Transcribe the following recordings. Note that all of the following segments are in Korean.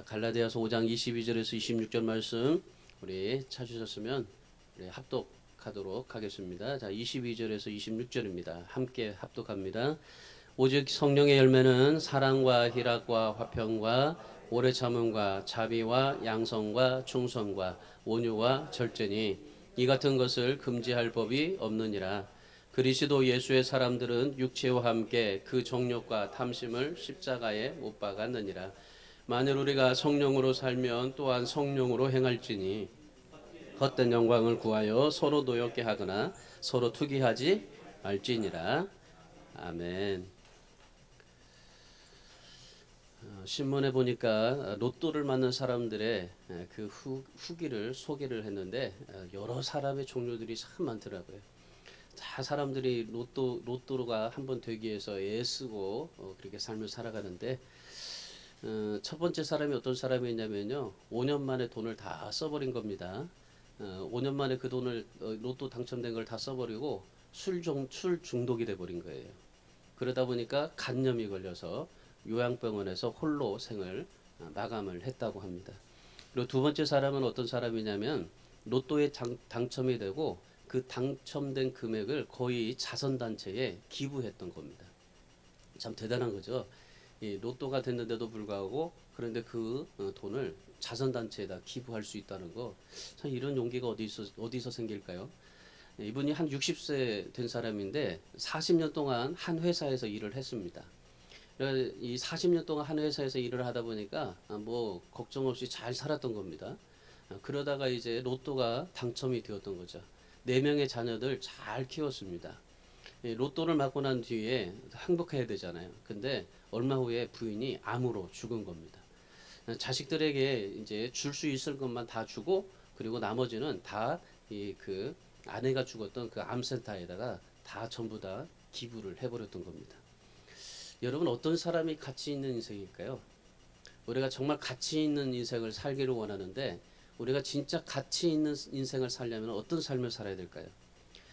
갈라디아서 5장 22절에서 26절 말씀 우리 찾으셨으면 우리 합독하도록 하겠습니다. 자, 22절에서 26절입니다. 함께 합독합니다. 오직 성령의 열매는 사랑과 희락과 화평과 오래 참음과 자비와 양성과 충성과 온유와 절제니 이 같은 것을 금지할 법이 없느니라. 그리스도 예수의 사람들은 육체와 함께 그 정욕과 탐심을 십자가에 못 박았느니라. 만일 우리가 성령으로 살면 또한 성령으로 행할지니 헛된 영광을 구하여 서로 노엽게 하거나 서로 투기하지 말지니라. 아멘. 신문에 보니까 로또를 맞는 사람들의 그 후기를 소개를 했는데 여러 사람의 종류들이 참 많더라고요. 다 사람들이 로또가 한번 되기 위해서 애쓰고 그렇게 삶을 살아가는데 첫 번째 사람이 어떤 사람이었냐면요, 5년 만에 돈을 다 써버린 겁니다. 5년 만에 그 돈을 로또 당첨된 걸 다 써버리고 술 중독이 돼버린 거예요. 그러다 보니까 간염이 걸려서 요양병원에서 홀로 생을 마감을 했다고 합니다. 그리고 두 번째 사람은 어떤 사람이냐면 로또에 당첨이 되고 그 당첨된 금액을 거의 자선단체에 기부했던 겁니다. 참 대단한 거죠. 이 로또가 됐는데도 불구하고 그런데 그 돈을 자선단체에다 기부할 수 있다는 거, 참 이런 용기가 어디서 생길까요? 이분이 한 60세 된 사람인데 40년 동안 한 회사에서 일을 했습니다. 이 40년 동안 한 회사에서 일을 하다 보니까 뭐 걱정 없이 잘 살았던 겁니다. 그러다가 이제 로또가 당첨이 되었던 거죠. 4명의 자녀들 잘 키웠습니다. 로또를 맞고 난 뒤에 행복해야 되잖아요. 근데 얼마 후에 부인이 암으로 죽은 겁니다. 자식들에게 이제 줄 수 있을 것만 다 주고 그리고 나머지는 다 그 아내가 죽었던 그 암센터에다가 다 전부 다 기부를 해버렸던 겁니다. 여러분, 어떤 사람이 가치 있는 인생일까요? 우리가 정말 가치 있는 인생을 살기를 원하는데 우리가 진짜 가치 있는 인생을 살려면 어떤 삶을 살아야 될까요?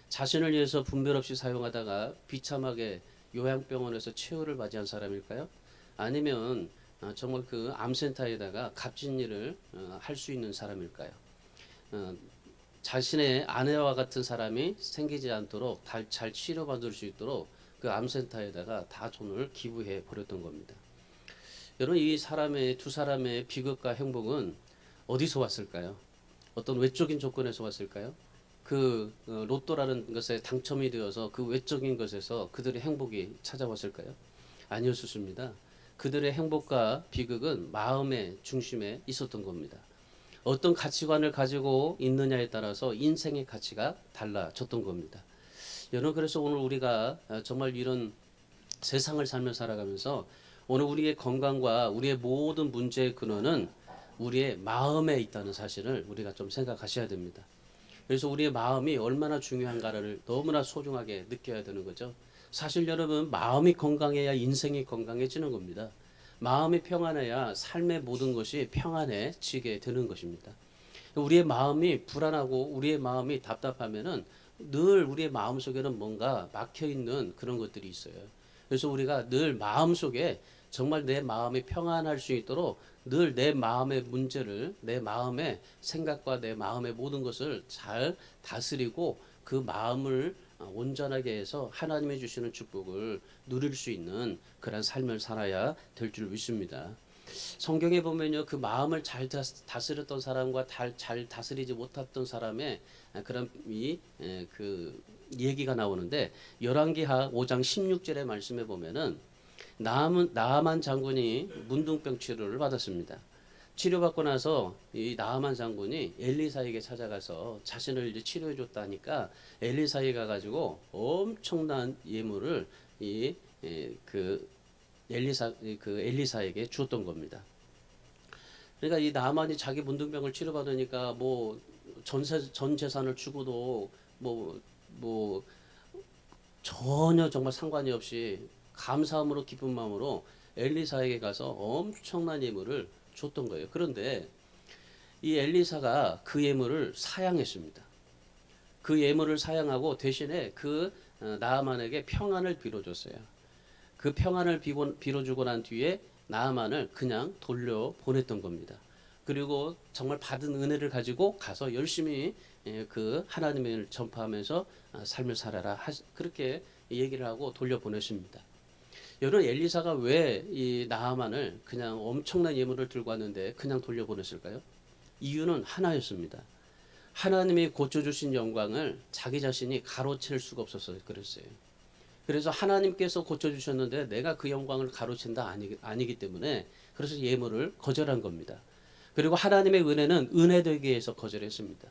자신을 위해서 분별 없이 사용하다가 비참하게 요양병원에서 최후를 맞이한 사람일까요? 아니면 정말 그 암센터에다가 값진 일을 할 수 있는 사람일까요? 자신의 아내와 같은 사람이 생기지 않도록 잘 치료받을 수 있도록 그 암센터에다가 다 돈을 기부해 버렸던 겁니다. 여러분, 두 사람의 비극과 행복은 어디서 왔을까요? 어떤 외적인 조건에서 왔을까요? 그 로또라는 것에 당첨이 되어서 그 외적인 것에서 그들의 행복이 찾아왔을까요? 아니었습니다. 그들의 행복과 비극은 마음의 중심에 있었던 겁니다. 어떤 가치관을 가지고 있느냐에 따라서 인생의 가치가 달라졌던 겁니다. 여러분, 그래서 오늘 우리가 정말 이런 세상을 살아가면서 오늘 우리의 건강과 우리의 모든 문제의 근원은 우리의 마음에 있다는 사실을 우리가 좀 생각하셔야 됩니다. 그래서 우리의 마음이 얼마나 중요한가를 너무나 소중하게 느껴야 되는 거죠. 사실 여러분, 마음이 건강해야 인생이 건강해지는 겁니다. 마음이 평안해야 삶의 모든 것이 평안해지게 되는 것입니다. 우리의 마음이 불안하고 우리의 마음이 답답하면은 늘 우리의 마음 속에는 뭔가 막혀 있는 그런 것들이 있어요. 그래서 우리가 늘 마음 속에 정말 내 마음이 평안할 수 있도록 늘 내 마음의 문제를, 내 마음의 생각과 내 마음의 모든 것을 잘 다스리고 그 마음을 온전하게 해서 하나님이 주시는 축복을 누릴 수 있는 그런 삶을 살아야 될 줄 믿습니다. 성경에 보면요, 그 마음을 잘 다스렸던 사람과 잘 다스리지 못했던 사람의 그런 그 얘기가 나오는데, 열왕기하 5장 16절의 말씀에 보면은 나아만 장군이 문둥병 치료를 받았습니다. 치료받고 나서 이 나아만 장군이 엘리사에게 찾아가서 자신을 이제 치료해 줬다니까 엘리사에 가가지고 엄청난 예물을 그 엘리사에게 주었던 겁니다. 그러니까 이 나만이 자기 문둥병을 치료받으니까 뭐 전 재산을 주고도 뭐 전혀 정말 상관이 없이 감사함으로 기쁜 마음으로 엘리사에게 가서 엄청난 예물을 줬던 거예요. 그런데 이 엘리사가 그 예물을 사양했습니다. 그 예물을 사양하고 대신에 그 나아만에게 평안을 빌어줬어요. 그 평안을 빌어주고 난 뒤에 나아만을 그냥 돌려 보냈던 겁니다. 그리고 정말 받은 은혜를 가지고 가서 열심히 그 하나님을 전파하면서 삶을 살아라 그렇게 얘기를 하고 돌려 보내십니다. 여러분 엘리사가 왜 이 나아만을 그냥 엄청난 예물을 들고 왔는데 그냥 돌려 보냈을까요? 이유는 하나였습니다. 하나님이 고쳐주신 영광을 자기 자신이 가로챌 수가 없어서 그랬어요. 그래서 하나님께서 고쳐주셨는데 내가 그 영광을 가로챈다 아니기 때문에 그래서 예물을 거절한 겁니다. 그리고 하나님의 은혜는 은혜되기 위해서 거절했습니다.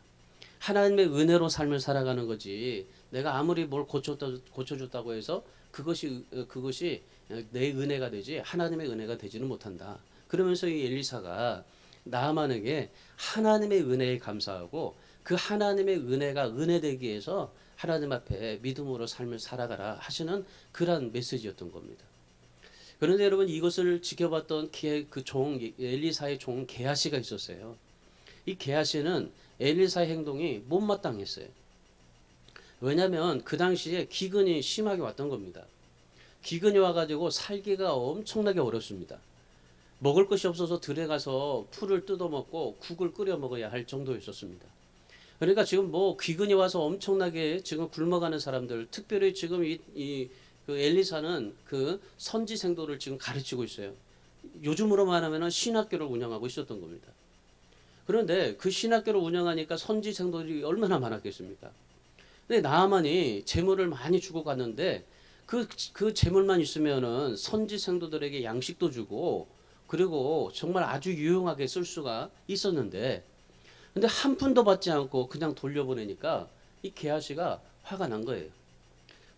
하나님의 은혜로 삶을 살아가는 거지 내가 아무리 뭘 고쳐줬다고 해서 그것이 내 은혜가 되지 하나님의 은혜가 되지는 못한다. 그러면서 이 엘리사가 나아만에게 하나님의 은혜에 감사하고 그 하나님의 은혜가 은혜되기 위해서 하나님 앞에 믿음으로 삶을 살아가라 하시는 그러한 메시지였던 겁니다. 그런데 여러분 이것을 지켜봤던 그 종 엘리사의 종 게하시가 있었어요. 이 게하시는 엘리사의 행동이 못마땅했어요. 왜냐하면 그 당시에 기근이 심하게 왔던 겁니다. 기근이 와가지고 살기가 엄청나게 어렵습니다. 먹을 것이 없어서 들에 가서 풀을 뜯어먹고 국을 끓여 먹어야 할 정도였었습니다. 그러니까 지금 뭐 기근이 와서 엄청나게 지금 굶어가는 사람들, 특별히 지금 그 엘리사는 그 선지생도를 지금 가르치고 있어요. 요즘으로 말하면 신학교를 운영하고 있었던 겁니다. 그런데 그 신학교를 운영하니까 선지생도들이 얼마나 많았겠습니까? 근데 나아만이 재물을 많이 주고 갔는데 그 재물만 있으면은 선지생도들에게 양식도 주고 그리고 정말 아주 유용하게 쓸 수가 있었는데 근데 한 푼도 받지 않고 그냥 돌려보내니까 이 게하시가 화가 난 거예요.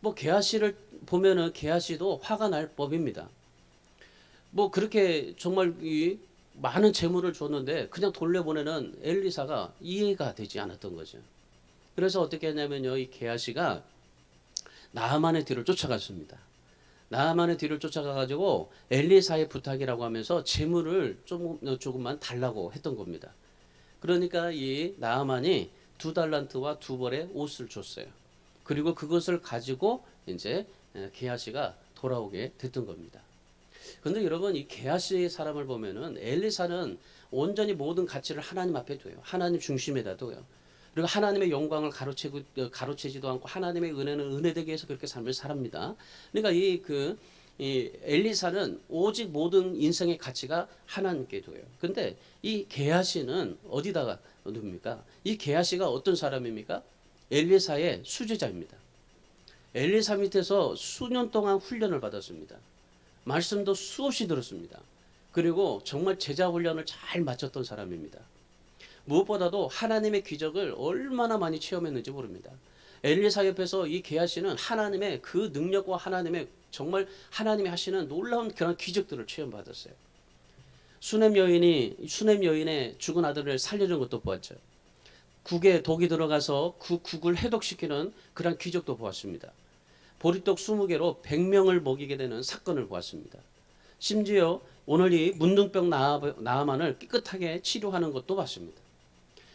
뭐 게하시를 보면은 게하시도 화가 날 법입니다. 뭐 그렇게 정말 이 많은 재물을 줬는데 그냥 돌려보내는 엘리사가 이해가 되지 않았던 거죠. 그래서 어떻게 했냐면요, 이 게하시가 나아만의 뒤를 쫓아갔습니다. 나아만의 뒤를 쫓아가가지고 엘리사의 부탁이라고 하면서 재물을 조금만 달라고 했던 겁니다. 그러니까 이 나아만이 2달란트와 2벌의 옷을 줬어요. 그리고 그것을 가지고 이제 게하시가 돌아오게 됐던 겁니다. 근데 여러분 이 게하시 사람을 보면은 엘리사는 온전히 모든 가치를 하나님 앞에 둬요. 하나님 중심에다 둬요. 그리고 하나님의 영광을 가로채지도 않고 하나님의 은혜는 은혜되게 해서 그렇게 삶을 살합니다. 그러니까 이 엘리사는 오직 모든 인생의 가치가 하나님께 둬요. 근데 이 게하시는 어디다가 둡니까? 이 게하시가 어떤 사람입니까? 엘리사의 수제자입니다. 엘리사 밑에서 수년 동안 훈련을 받았습니다. 말씀도 수없이 들었습니다. 그리고 정말 제자 훈련을 잘 마쳤던 사람입니다. 무엇보다도 하나님의 기적을 얼마나 많이 체험했는지 모릅니다. 엘리사 옆에서 이 게하시는 하나님의 그 능력과 하나님의 정말 하나님이 하시는 놀라운 그런 기적들을 체험받았어요. 수냄 여인의 죽은 아들을 살려준 것도 보았죠. 국에 독이 들어가서 그 국을 해독시키는 그런 기적도 보았습니다. 보리떡 20개로 100명을 먹이게 되는 사건을 보았습니다. 심지어 오늘 이 문둥병 나아만을 깨끗하게 치료하는 것도 봤습니다.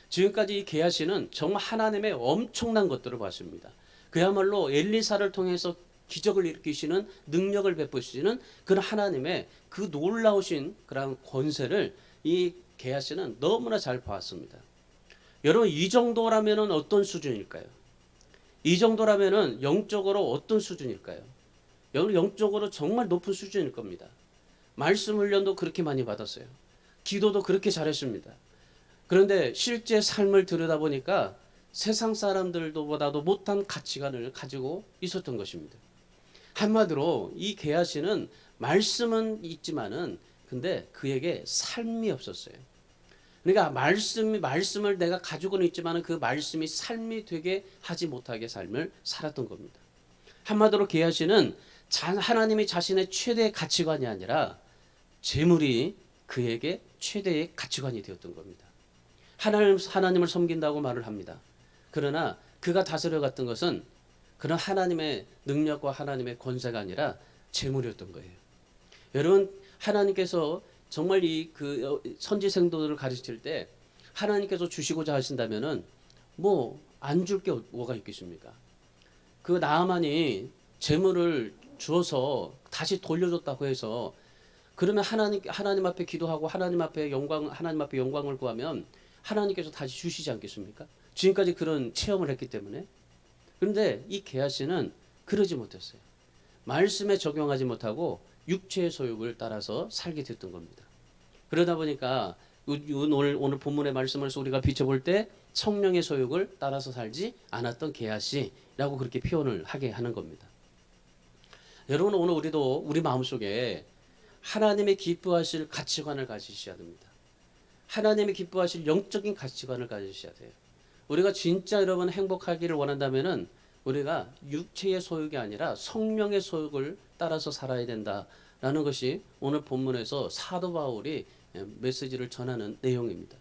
지금까지 이 게하시는 정말 하나님의 엄청난 것들을 봤습니다. 그야말로 엘리사를 통해서 기적을 일으키시는 능력을 베푸시는 그런 하나님의 그 놀라우신 그런 권세를 이 게하시는 너무나 잘 봤습니다. 여러분 이 정도라면 어떤 수준일까요? 이 정도라면 영적으로 어떤 수준일까요? 영적으로 정말 높은 수준일 겁니다. 말씀 훈련도 그렇게 많이 받았어요. 기도도 그렇게 잘했습니다. 그런데 실제 삶을 들여다보니까 세상 사람들보다도 못한 가치관을 가지고 있었던 것입니다. 한마디로 이 게하시는 말씀은 있지만은 근데 그에게 삶이 없었어요. 그러니까 말씀을 내가 가지고는 있지만은 그 말씀이 삶이 되게 하지 못하게 삶을 살았던 겁니다. 한마디로 게하시는 하나님이 자신의 최대의 가치관이 아니라 재물이 그에게 최대의 가치관이 되었던 겁니다. 하나님을 섬긴다고 말을 합니다. 그러나 그가 다스려갔던 것은 그런 하나님의 능력과 하나님의 권세가 아니라 재물이었던 거예요. 여러분 하나님께서 정말 그 선지생도들을 가르칠 때 하나님께서 주시고자 하신다면은 뭐 안 줄 게 뭐가 있겠습니까? 그 나아만이 재물을 주어서 다시 돌려줬다고 해서 그러면 하나님 앞에 기도하고 하나님 앞에 영광을 구하면 하나님께서 다시 주시지 않겠습니까? 지금까지 그런 체험을 했기 때문에. 그런데 이 게하시는 그러지 못했어요. 말씀에 적용하지 못하고 육체의 소욕을 따라서 살게 됐던 겁니다. 그러다 보니까 오늘 본문의 말씀을 우리가 비춰볼 때 성령의 소욕을 따라서 살지 않았던 게하시라고 그렇게 표현을 하게 하는 겁니다. 여러분, 오늘 우리도 우리 마음속에 하나님의 기뻐하실 가치관을 가지셔야 됩니다. 하나님이 기뻐하실 영적인 가치관을 가지셔야 돼요. 우리가 진짜 여러분 행복하기를 원한다면은 우리가 육체의 소욕이 아니라 성령의 소욕을 따라서 살아야 된다라는 것이 오늘 본문에서 사도 바울이 메시지를 전하는 내용입니다.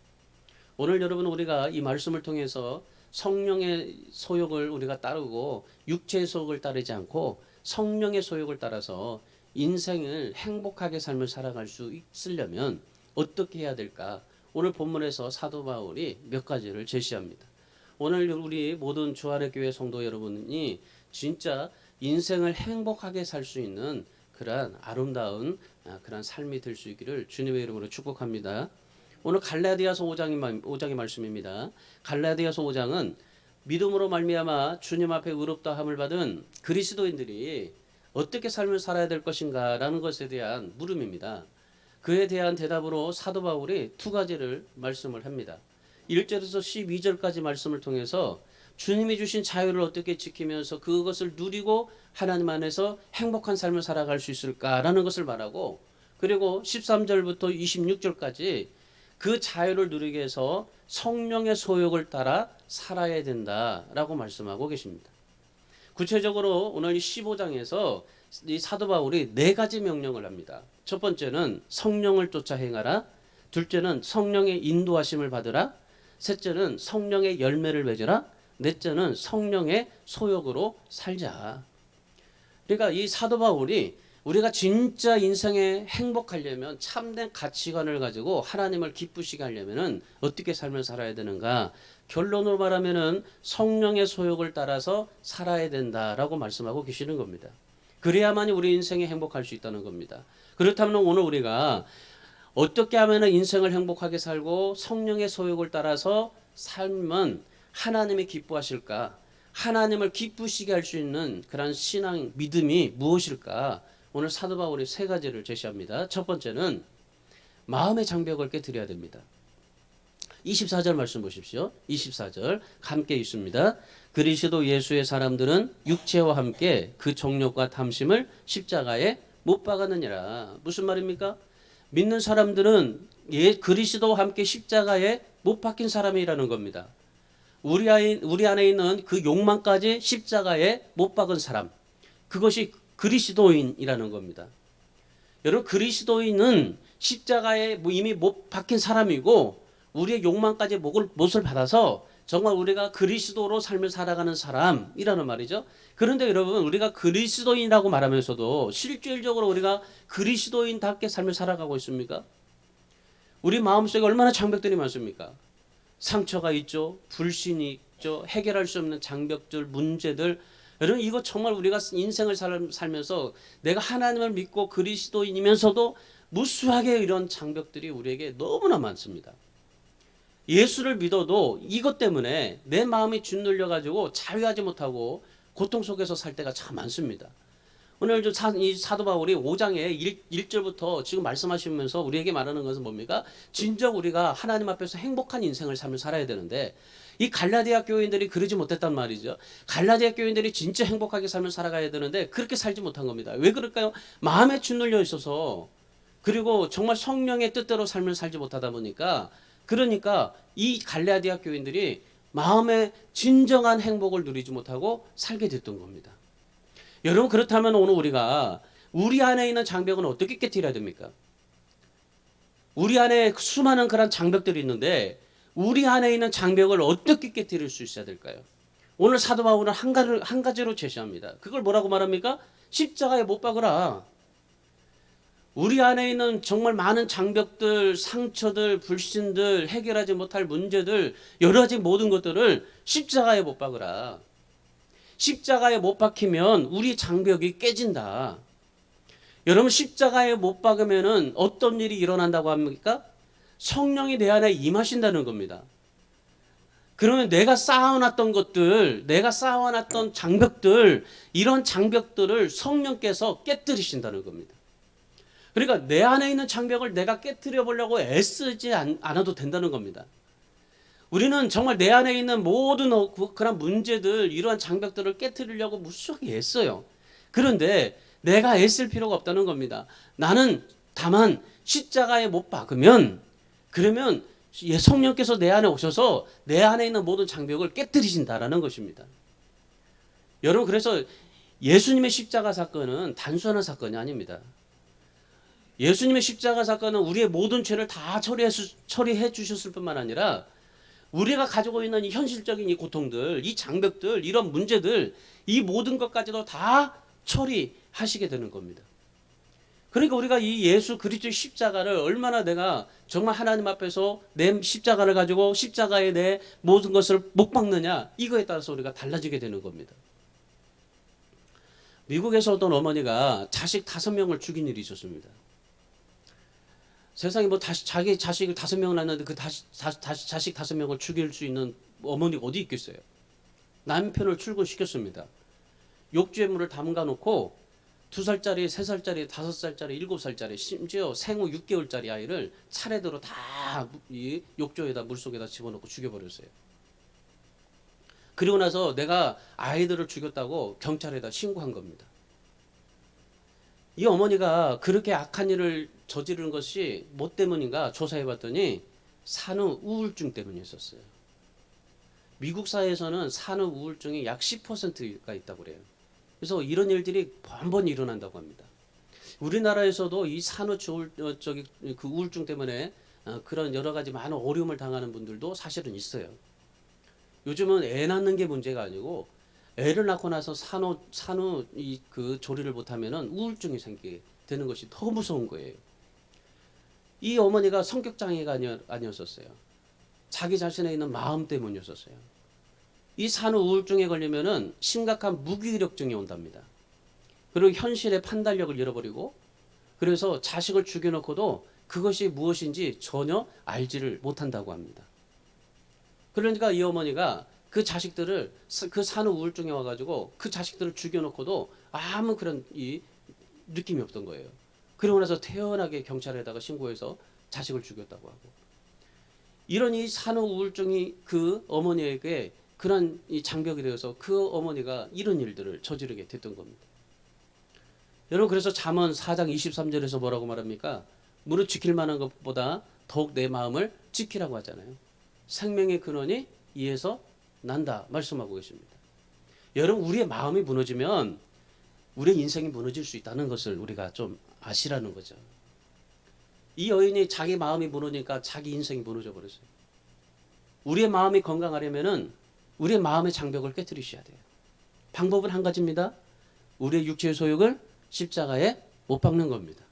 오늘 여러분 우리가 이 말씀을 통해서 성령의 소욕을 우리가 따르고 육체의 소욕을 따르지 않고 성령의 소욕을 따라서 인생을 행복하게 삶을 살아갈 수 있으려면 어떻게 해야 될까? 오늘 본문에서 사도 바울이 몇 가지를 제시합니다. 오늘 우리 모든 주안의 교회 성도 여러분이 진짜 인생을 행복하게 살 수 있는 그러한 아름다운 그런 삶이 될 수 있기를 주님의 이름으로 축복합니다. 오늘 갈라디아서 5장의 말씀입니다. 갈라디아서 5장은 믿음으로 말미암아 주님 앞에 의롭다함을 받은 그리스도인들이 어떻게 삶을 살아야 될 것인가라는 것에 대한 물음입니다. 그에 대한 대답으로 사도 바울이 두 가지를 말씀을 합니다. 1절에서 12절까지 말씀을 통해서 주님이 주신 자유를 어떻게 지키면서 그것을 누리고 하나님 안에서 행복한 삶을 살아갈 수 있을까라는 것을 말하고, 그리고 13절부터 26절까지 그 자유를 누리기 위해서 성령의 소욕을 따라 살아야 된다라고 말씀하고 계십니다. 구체적으로 오늘 15장에서 이 사도 바울이 네 가지 명령을 합니다. 첫 번째는 성령을 쫓아 행하라. 둘째는 성령의 인도하심을 받으라. 셋째는 성령의 열매를 맺으라. 넷째는 성령의 소욕으로 살자. 그러니까 이 사도 바울이 우리가 진짜 인생에 행복하려면 참된 가치관을 가지고 하나님을 기쁘시게 하려면은 어떻게 삶을 살아야 되는가? 결론으로 말하면은 성령의 소욕을 따라서 살아야 된다라고 말씀하고 계시는 겁니다. 그래야만이 우리 인생이 행복할 수 있다는 겁니다. 그렇다면 오늘 우리가 어떻게 하면 인생을 행복하게 살고 성령의 소욕을 따라서 살면 하나님이 기뻐하실까? 하나님을 기쁘시게 할 수 있는 그런 신앙, 믿음이 무엇일까? 오늘 사도 바울이 세 가지를 제시합니다. 첫 번째는 마음의 장벽을 깨뜨려야 됩니다. 24절 말씀 보십시오. 24절 함께 있습니다. 그리스도 예수의 사람들은 육체와 함께 그 정욕과 탐심을 십자가에 못 박았느니라. 무슨 말입니까? 믿는 사람들은 그리스도와 함께 십자가에 못 박힌 사람이라는 겁니다. 우리 안에 있는 그 욕망까지 십자가에 못 박은 사람, 그것이 그리스도인이라는 겁니다. 여러분, 그리스도인은 십자가에 이미 못 박힌 사람이고 우리의 욕망까지 못을 받아서 정말 우리가 그리스도로 삶을 살아가는 사람이라는 말이죠. 그런데 여러분, 우리가 그리스도인이라고 말하면서도 실질적으로 우리가 그리스도인답게 삶을 살아가고 있습니까? 우리 마음속에 얼마나 장벽들이 많습니까? 상처가 있죠. 불신이 있죠. 해결할 수 없는 장벽들, 문제들. 여러분, 이거 정말 우리가 인생을 살면서 내가 하나님을 믿고 그리스도인이면서도 무수하게 이런 장벽들이 우리에게 너무나 많습니다. 예수를 믿어도 이것 때문에 내 마음이 짓눌려 가지고 자유하지 못하고 고통 속에서 살 때가 참 많습니다. 오늘 이 사도 바울이 5장의 1절부터 지금 말씀하시면서 우리에게 말하는 것은 뭡니까? 진정 우리가 하나님 앞에서 행복한 인생을 삶을 살아야 되는데 이 갈라디아 교인들이 그러지 못했단 말이죠. 갈라디아 교인들이 진짜 행복하게 삶을 살아가야 되는데 그렇게 살지 못한 겁니다. 왜 그럴까요? 마음에 짓눌려 있어서, 그리고 정말 성령의 뜻대로 삶을 살지 못하다 보니까, 그러니까 이 갈라디아 교인들이 마음의 진정한 행복을 누리지 못하고 살게 됐던 겁니다. 여러분, 그렇다면 오늘 우리 안에 있는 장벽은 어떻게 깨뜨려야 됩니까? 우리 안에 수많은 그런 장벽들이 있는데 우리 안에 있는 장벽을 어떻게 깨뜨릴 수 있어야 될까요? 오늘 사도 바울은 한 가지로 제시합니다. 그걸 뭐라고 말합니까? 십자가에 못 박으라. 우리 안에 있는 정말 많은 장벽들, 상처들, 불신들, 해결하지 못할 문제들, 여러 가지 모든 것들을 십자가에 못 박으라. 십자가에 못 박히면 우리 장벽이 깨진다. 여러분 십자가에 못 박으면은 어떤 일이 일어난다고 합니까? 성령이 내 안에 임하신다는 겁니다. 그러면 내가 쌓아놨던 것들, 내가 쌓아놨던 장벽들, 이런 장벽들을 성령께서 깨뜨리신다는 겁니다. 그러니까 내 안에 있는 장벽을 내가 깨뜨려 보려고 애쓰지 않아도 된다는 겁니다. 우리는 정말 내 안에 있는 모든 그런 문제들, 이러한 장벽들을 깨뜨리려고 무수하게 애써요. 그런데 내가 애쓸 필요가 없다는 겁니다. 나는 다만 십자가에 못 박으면, 그러면 성령께서 내 안에 오셔서 내 안에 있는 모든 장벽을 깨뜨리신다라는 것입니다. 여러분, 그래서 예수님의 십자가 사건은 단순한 사건이 아닙니다. 예수님의 십자가 사건은 우리의 모든 죄를 다 처리해 주셨을 뿐만 아니라 우리가 가지고 있는 이 현실적인 이 고통들, 이 장벽들, 이런 문제들, 이 모든 것까지도 다 처리하시게 되는 겁니다. 그러니까 우리가 이 예수 그리스도의 십자가를 얼마나 내가 정말 하나님 앞에서 내 십자가를 가지고 십자가에 내 모든 것을 못 박느냐, 이거에 따라서 우리가 달라지게 되는 겁니다. 미국에서 어떤 어머니가 자식 5명을 죽인 일이 있었습니다. 세상에 뭐 자기 자식을 5명을 낳았는데 그 자식 5명을 죽일 수 있는 어머니가 어디 있겠어요? 남편을 출근시켰습니다. 욕죄물을 담가 놓고 2살짜리, 3살짜리, 5살짜리, 7살짜리, 심지어 생후 6개월짜리 아이를 차례대로 다 이 욕조에다 물속에다 집어넣고 죽여버렸어요. 그리고 나서 내가 아이들을 죽였다고 경찰에다 신고한 겁니다. 이 어머니가 그렇게 악한 일을 저지른 것이 뭐 때문인가 조사해봤더니 산후 우울증 때문이었어요. 미국 사회에서는 산후 우울증이 약 10%가 있다고 그래요. 그래서 이런 일들이 번번이 일어난다고 합니다. 우리나라에서도 이 산후 그 우울증 때문에 그런 여러 가지 많은 어려움을 당하는 분들도 사실은 있어요. 요즘은 애 낳는 게 문제가 아니고 애를 낳고 나서 산후 그 조리를 못하면은 우울증이 생기게 되는 것이 더 무서운 거예요. 이 어머니가 성격 장애가 아니었었어요. 자기 자신에 있는 마음 때문이었었어요. 이 산후 우울증에 걸리면은 심각한 무기력증이 온답니다. 그리고 현실의 판단력을 잃어버리고, 그래서 자식을 죽여놓고도 그것이 무엇인지 전혀 알지를 못한다고 합니다. 그러니까 이 어머니가 그 자식들을 그 산후 우울증에 와가지고 그 자식들을 죽여놓고도 아무 그런 이 느낌이 없던 거예요. 그러고 나서 태연하게 경찰에다가 신고해서 자식을 죽였다고 하고, 이런 이 산후 우울증이 그 어머니에게 그런 이 장벽이 되어서 그 어머니가 이런 일들을 저지르게 됐던 겁니다. 여러분, 그래서 잠언 4장 23절에서 뭐라고 말합니까? 무릇 지킬 만한 것보다 더욱 내 마음을 지키라고 하잖아요. 생명의 근원이 이에서 난다 말씀하고 계십니다. 여러분, 우리의 마음이 무너지면 우리의 인생이 무너질 수 있다는 것을 우리가 좀 아시라는 거죠. 이 여인이 자기 마음이 무너지니까 자기 인생이 무너져 버렸어요. 우리의 마음이 건강하려면은 우리의 마음의 장벽을 깨뜨리셔야 돼요. 방법은 한 가지입니다. 우리의 육체의 소욕을 십자가에 못 박는 겁니다.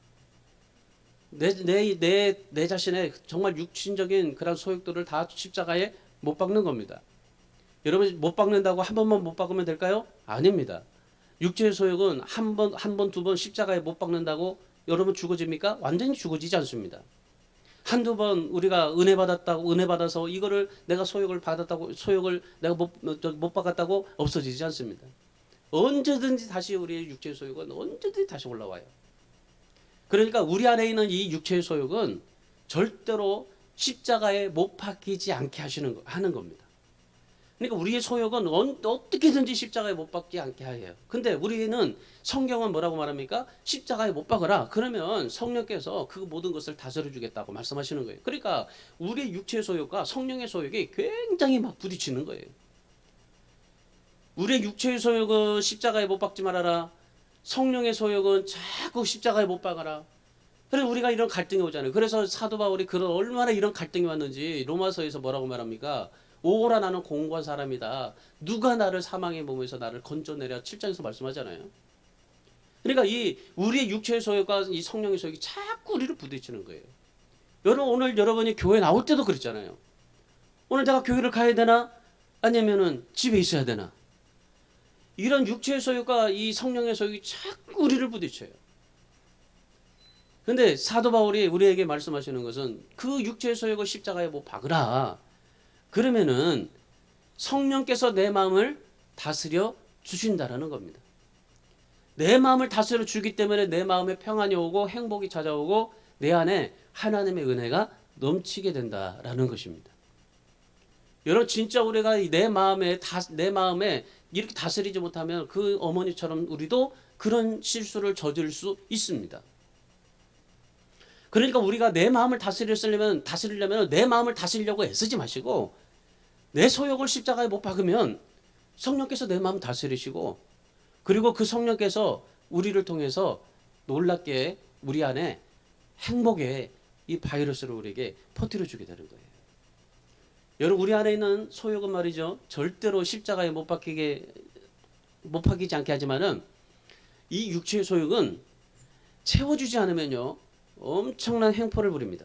내 자신의 정말 육신적인 그런 소욕들을 다 십자가에 못 박는 겁니다. 여러분, 못 박는다고 한 번만 못 박으면 될까요? 아닙니다. 육체의 소욕은 한 번, 두 번 십자가에 못 박는다고 여러분 죽어집니까? 완전히 죽어지지 않습니다. 한두 번 우리가 은혜 받아서 이거를 내가 소욕을 받았다고, 소욕을 내가 못 받았다고 없어지지 않습니다. 언제든지 다시 우리의 육체의 소욕은 언제든지 다시 올라와요. 그러니까 우리 안에 있는 이 육체의 소욕은 절대로 십자가에 못 박히지 않게 하는 겁니다. 그러니까 우리의 소욕은 어떻게든지 십자가에 못 박지 않게 해요. 근데 우리는 성경은 뭐라고 말합니까? 십자가에 못 박으라. 그러면 성령께서 그 모든 것을 다스려 주겠다고 말씀하시는 거예요. 그러니까 우리의 육체의 소욕과 성령의 소욕이 굉장히 막 부딪히는 거예요. 우리의 육체의 소욕은 십자가에 못 박지 말아라. 성령의 소욕은 자꾸 십자가에 못 박아라. 그래서 우리가 이런 갈등이 오잖아요. 그래서 사도 바울이 얼마나 이런 갈등이 왔는지 로마서에서 뭐라고 말합니까? 오라, 나는 공고한 사람이다. 누가 나를 사망의 몸에서 나를 건져내랴 7장에서 말씀하잖아요. 그러니까 이 우리의 육체의 소욕과 이 성령의 소욕이 자꾸 우리를 부딪히는 거예요. 오늘 여러분이 교회 나올 때도 그랬잖아요. 오늘 내가 교회를 가야 되나? 아니면은 집에 있어야 되나? 이런 육체의 소욕과 이 성령의 소욕이 자꾸 우리를 부딪혀요. 근데 사도 바울이 우리에게 말씀하시는 것은 그 육체의 소욕을 십자가에 못 박으라. 그러면은 성령께서 내 마음을 다스려 주신다라는 겁니다. 내 마음을 다스려 주기 때문에 내 마음에 평안이 오고 행복이 찾아오고 내 안에 하나님의 은혜가 넘치게 된다라는 것입니다. 여러분 진짜 우리가 내 마음에 이렇게 다스리지 못하면 그 어머니처럼 우리도 그런 실수를 저질 수 있습니다. 그러니까 우리가 내 마음을 다스리려면 내 마음을 다스리려고 애쓰지 마시고 내 소욕을 십자가에 못 박으면 성령께서 내 마음 다스리시고 그리고 그 성령께서 우리를 통해서 놀랍게 우리 안에 행복의 이 바이러스를 우리에게 퍼뜨려 주게 되는 거예요. 여러분 우리 안에 있는 소욕은 말이죠. 절대로 십자가에 못 박히지 않게 하지만은 이 육체의 소욕은 채워주지 않으면요. 엄청난 횡포를 부립니다.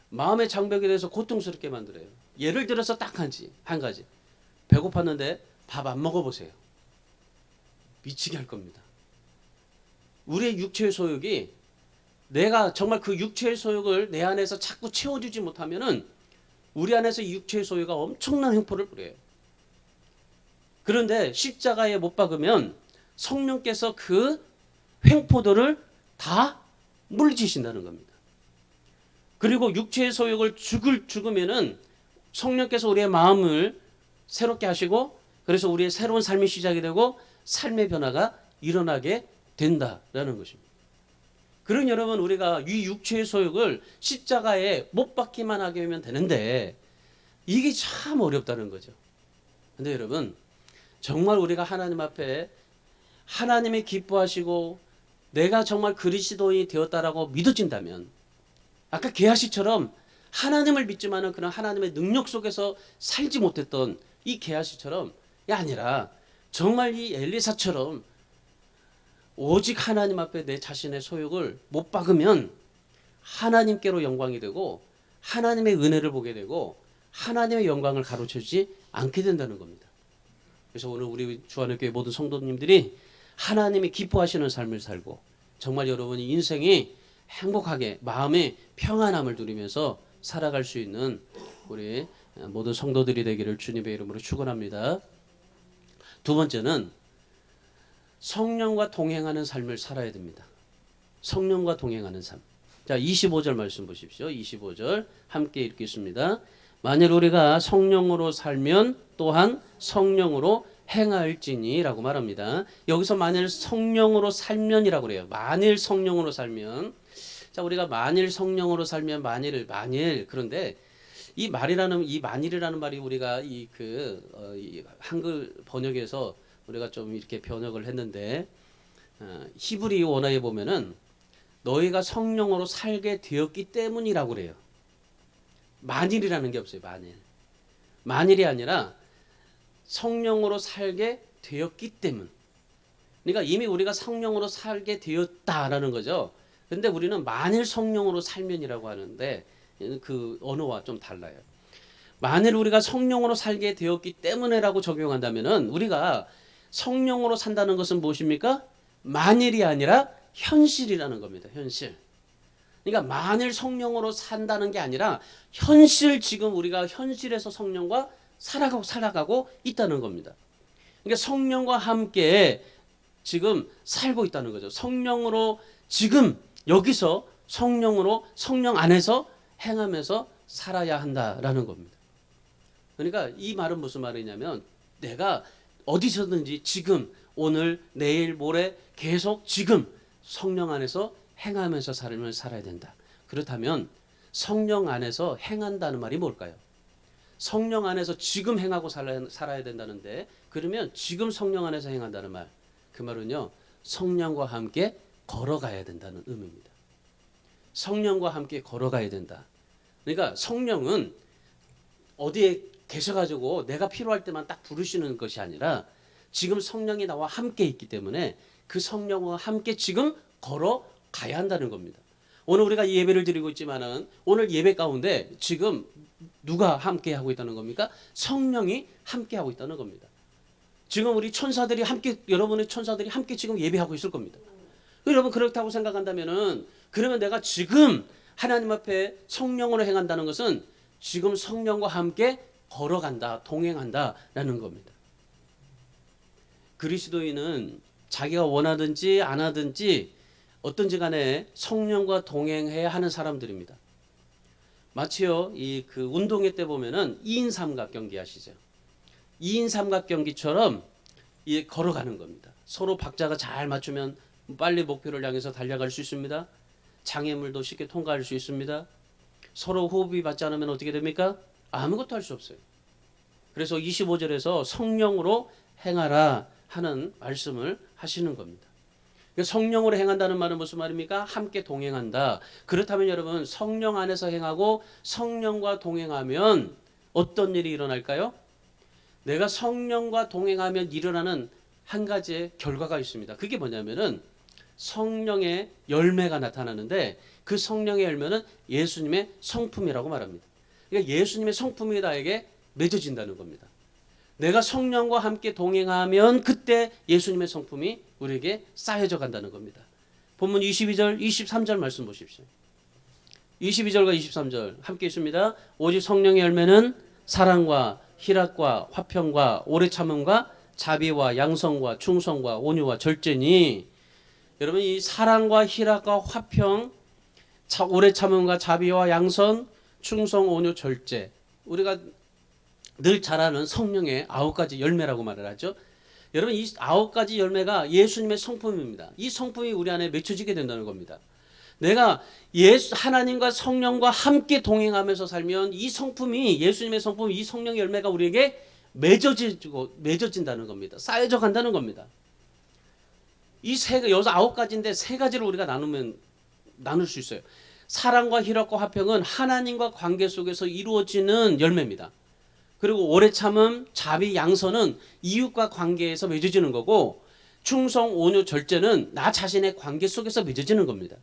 마음의 장벽에 대해서 고통스럽게 만들어요. 예를 들어서 딱 한 가지. 배고팠는데 밥 안 먹어보세요. 미치게 할 겁니다. 우리의 육체의 소욕이 내가 정말 그 육체의 소욕을 내 안에서 자꾸 채워주지 못하면은 우리 안에서 이 육체의 소욕가 엄청난 횡포를 부려요. 그런데 십자가에 못 박으면 성령께서 그 횡포들을 다 물리치신다는 겁니다. 그리고 육체의 소욕을 죽으면은 성령께서 우리의 마음을 새롭게 하시고 그래서 우리의 새로운 삶이 시작이 되고 삶의 변화가 일어나게 된다라는 것입니다. 그런 여러분 우리가 이 육체의 소욕을 십자가에 못 박기만 하게 하면 되는데 이게 참 어렵다는 거죠. 근데 여러분 정말 우리가 하나님 앞에 하나님이 기뻐하시고 내가 정말 그리스도인이 되었다라고 믿어진다면 아까 게하시처럼 하나님을 믿지만은 그런 하나님의 능력 속에서 살지 못했던 이 게하시처럼 아니라 정말 이 엘리사처럼 오직 하나님 앞에 내 자신의 소욕을 못 박으면 하나님께로 영광이 되고 하나님의 은혜를 보게 되고 하나님의 영광을 가로채지 않게 된다는 겁니다. 그래서 오늘 우리 주안의 교회 모든 성도님들이 하나님이 기뻐하시는 삶을 살고 정말 여러분이 인생이 행복하게 마음의 평안함을 누리면서 살아갈 수 있는 우리 모든 성도들이 되기를 주님의 이름으로 축원합니다. 두 번째는 성령과 동행하는 삶을 살아야 됩니다. 성령과 동행하는 삶. 자, 25절 말씀 보십시오. 25절 함께 읽겠습니다. 만일 우리가 성령으로 살면 또한 성령으로 행할지니라고 말합니다. 여기서 만일 성령으로 살면이라고 그래요. 만일 성령으로 살면. 자, 우리가 만일 성령으로 살면 만일 그런데 이 만일이라는 말이 우리가 이 한글 번역에서 우리가 좀 이렇게 번역을 했는데 히브리 원어에 보면은 너희가 성령으로 살게 되었기 때문이라고 그래요. 만일이라는 게 없어요. 만일이 아니라 성령으로 살게 되었기 때문. 그러니까 이미 우리가 성령으로 살게 되었다라는 거죠. 근데 우리는 만일 성령으로 살면이라고 하는데 그 언어와 좀 달라요. 만일 우리가 성령으로 살게 되었기 때문에라고 적용한다면은 우리가 성령으로 산다는 것은 무엇입니까? 만일이 아니라 현실이라는 겁니다. 현실. 그러니까 만일 성령으로 산다는 게 아니라 현실 지금 우리가 현실에서 성령과 살아가고 있다는 겁니다. 그러니까 성령과 함께 지금 살고 있다는 거죠. 성령으로 지금 여기서 성령 안에서 행하면서 살아야 한다라는 겁니다. 그러니까 이 말은 무슨 말이냐면 내가 어디서든지 지금 오늘 내일 모레 계속 지금 성령 안에서 행하면서 삶을 살아야 된다. 그렇다면 성령 안에서 행한다는 말이 뭘까요? 성령 안에서 지금 행하고 살아야 된다는데 그러면 지금 성령 안에서 행한다는 말. 그 말은요. 성령과 함께 걸어가야 된다는 의미입니다. 성령과 함께 걸어가야 된다. 그러니까 성령은 어디에 계셔가지고 내가 필요할 때만 딱 부르시는 것이 아니라 지금 성령이 나와 함께 있기 때문에 그 성령과 함께 지금 걸어가야 한다는 겁니다. 오늘 우리가 예배를 드리고 있지만은 오늘 예배 가운데 지금 누가 함께 하고 있다는 겁니까? 성령이 함께 하고 있다는 겁니다. 지금 우리 천사들이 함께 여러분의 천사들이 함께 지금 예배하고 있을 겁니다. 여러분 그렇다고 생각한다면은 그러면 내가 지금 하나님 앞에 성령으로 행한다는 것은 지금 성령과 함께 걸어간다, 동행한다라는 겁니다. 그리스도인은 자기가 원하든지 안 하든지 어떤지 간에 성령과 동행해야 하는 사람들입니다. 마치요 이 그 운동회 때 보면은 2인 삼각 경기 아시죠? 2인 삼각 경기처럼 걸어가는 겁니다. 서로 박자가 잘 맞추면 빨리 목표를 향해서 달려갈 수 있습니다. 장애물도 쉽게 통과할 수 있습니다. 서로 호흡이 맞지 않으면 어떻게 됩니까? 아무것도 할 수 없어요. 그래서 25절에서 성령으로 행하라 하는 말씀을 하시는 겁니다. 성령으로 행한다는 말은 무슨 말입니까? 함께 동행한다. 그렇다면 여러분 성령 안에서 행하고 성령과 동행하면 어떤 일이 일어날까요? 내가 성령과 동행하면 일어나는 한 가지의 결과가 있습니다. 그게 뭐냐면은 성령의 열매가 나타나는데 그 성령의 열매는 예수님의 성품이라고 말합니다. 그러니까 예수님의 성품이 나에게 맺어진다는 겁니다. 내가 성령과 함께 동행하면 그때 예수님의 성품이 우리에게 쌓여져 간다는 겁니다. 본문 22절, 23절 말씀 보십시오. 22절과 23절 함께 있습니다. 오직 성령의 열매는 사랑과 희락과 화평과 오래 참음과 자비와 양성과 충성과 온유와 절제니. 여러분 이 사랑과 희락과 화평, 오래 참음과 자비와 양선, 충성, 온유, 절제, 우리가 늘 잘 아는 성령의 9가지 열매라고 말을 하죠. 여러분 이 9가지 열매가 예수님의 성품입니다. 이 성품이 우리 안에 맺혀지게 된다는 겁니다. 내가 하나님과 성령과 함께 동행하면서 살면 이 성품이 예수님의 성품, 이 성령의 열매가 우리에게 맺어진다는 겁니다. 쌓여져 간다는 겁니다. 여기서 9가지인데 3가지로 우리가 나눌 수 있어요. 사랑과 희락과 화평은 하나님과 관계 속에서 이루어지는 열매입니다. 그리고 오래 참음, 자비, 양선은 이웃과 관계에서 맺어지는 거고, 충성, 온유, 절제는 나 자신의 관계 속에서 맺어지는 겁니다.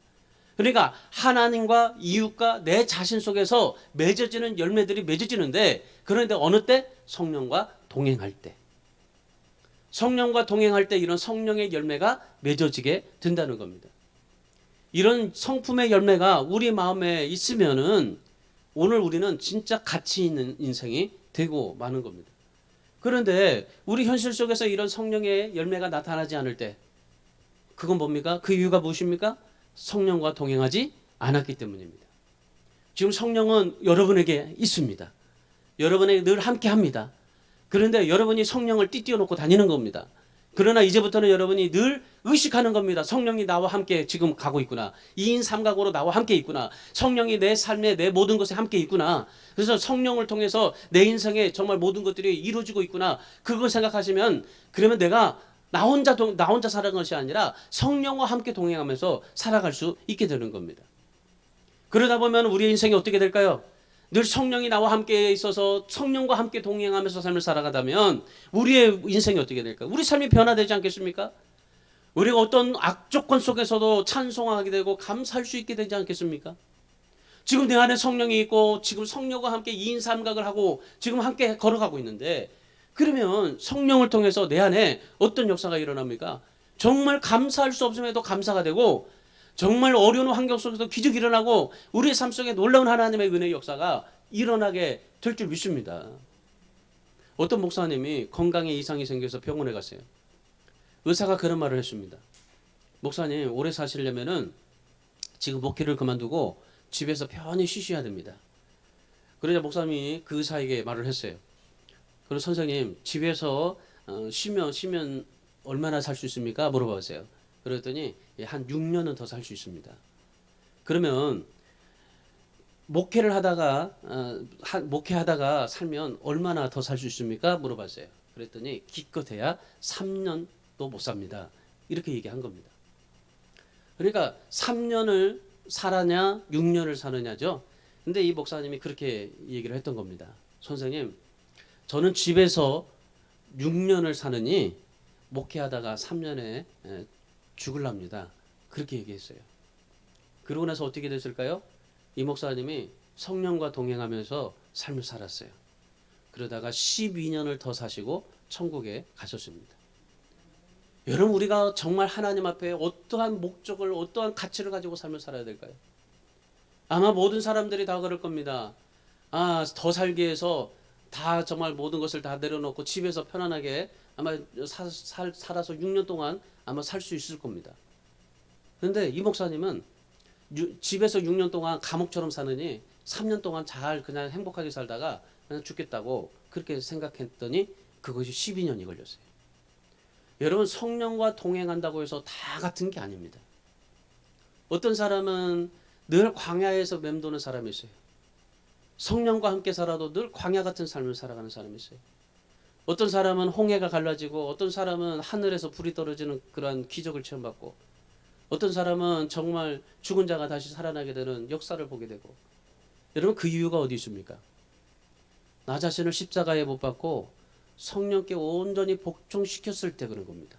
그러니까 하나님과 이웃과 내 자신 속에서 맺어지는 열매들이 맺어지는데, 그런데 어느 때? 성령과 동행할 때. 성령과 동행할 때 이런 성령의 열매가 맺어지게 된다는 겁니다. 이런 성품의 열매가 우리 마음에 있으면은 오늘 우리는 진짜 가치 있는 인생이 되고 마는 겁니다. 그런데 우리 현실 속에서 이런 성령의 열매가 나타나지 않을 때 그건 뭡니까? 그 이유가 무엇입니까? 성령과 동행하지 않았기 때문입니다. 지금 성령은 여러분에게 있습니다. 여러분에게 늘 함께 합니다. 그런데 여러분이 성령을 띠띠어놓고 다니는 겁니다. 그러나 이제부터는 여러분이 늘 의식하는 겁니다. 성령이 나와 함께 지금 가고 있구나. 2인 삼각으로 나와 함께 있구나. 성령이 내 삶에 내 모든 것에 함께 있구나. 그래서 성령을 통해서 내 인생에 정말 모든 것들이 이루어지고 있구나. 그걸 생각하시면 그러면 내가 나 혼자 살아가는 것이 아니라 성령과 함께 동행하면서 살아갈 수 있게 되는 겁니다. 그러다 보면 우리의 인생이 어떻게 될까요? 늘 성령이 나와 함께 있어서 성령과 함께 동행하면서 삶을 살아가다면 우리의 인생이 어떻게 될까요? 우리 삶이 변화되지 않겠습니까? 우리가 어떤 악조건 속에서도 찬송하게 되고 감사할 수 있게 되지 않겠습니까? 지금 내 안에 성령이 있고 지금 성령과 함께 2인 삼각을 하고 지금 함께 걸어가고 있는데 그러면 성령을 통해서 내 안에 어떤 역사가 일어납니까? 정말 감사할 수 없음에도 감사가 되고 정말 어려운 환경 속에서 기적이 일어나고 우리의 삶 속에 놀라운 하나님의 은혜의 역사가 일어나게 될 줄 믿습니다. 어떤 목사님이 건강에 이상이 생겨서 병원에 갔어요. 의사가 그런 말을 했습니다. 목사님 오래 사시려면은 지금 목회를 그만두고 집에서 편히 쉬셔야 됩니다. 그러자 목사님이 그 의사에게 말을 했어요. 그럼 선생님 집에서 쉬면 얼마나 살 수 있습니까? 물어봤어요. 그랬더니 한 6년은 더 살 수 있습니다. 그러면 목회하다가 살면 얼마나 더 살 수 있습니까? 물어봤어요. 그랬더니 기껏해야 3년도 못 삽니다. 이렇게 얘기한 겁니다. 그러니까 3년을 살아냐 6년을 사느냐죠. 근데 이 목사님이 그렇게 얘기를 했던 겁니다. 선생님 저는 집에서 6년을 사느니 목회하다가 3년에 죽을랍니다. 그렇게 얘기했어요. 그러고 나서 어떻게 됐을까요? 이 목사님이 성령과 동행하면서 삶을 살았어요. 그러다가 12년을 더 사시고 천국에 가셨습니다. 여러분 우리가 정말 하나님 앞에 어떠한 목적을 어떠한 가치를 가지고 삶을 살아야 될까요? 아마 모든 사람들이 다 그럴 겁니다. 더 살기 위해서 다 정말 모든 것을 다 내려놓고 집에서 편안하게 아마 살아서 6년 동안 아마 살 수 있을 겁니다. 그런데 이 목사님은 집에서 6년 동안 감옥처럼 사느니 3년 동안 잘 그냥 행복하게 살다가 그냥 죽겠다고 그렇게 생각했더니 그것이 12년이 걸렸어요. 여러분 성령과 동행한다고 해서 다 같은 게 아닙니다. 어떤 사람은 늘 광야에서 맴도는 사람이 있어요. 성령과 함께 살아도 늘 광야 같은 삶을 살아가는 사람이 있어요. 어떤 사람은 홍해가 갈라지고 어떤 사람은 하늘에서 불이 떨어지는 그러한 기적을 체험받고 어떤 사람은 정말 죽은 자가 다시 살아나게 되는 역사를 보게 되고 여러분 그 이유가 어디 있습니까? 나 자신을 십자가에 못 박고 성령께 온전히 복종시켰을 때 그런 겁니다.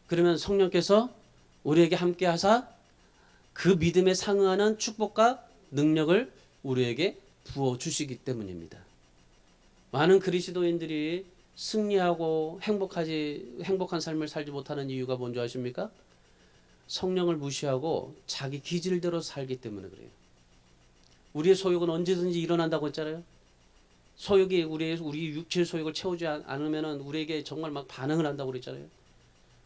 그러면 성령께서 우리에게 함께 하사 그 믿음에 상응하는 축복과 능력을 우리에게 부어주시기 때문입니다. 많은 그리스도인들이 승리하고 행복한 삶을 살지 못하는 이유가 뭔지 아십니까? 성령을 무시하고 자기 기질대로 살기 때문에 그래요. 우리의 소욕은 언제든지 일어난다고 했잖아요. 소욕이 우리 육체의 소욕을 채우지 않으면 우리에게 정말 막 반응을 한다고 그랬잖아요.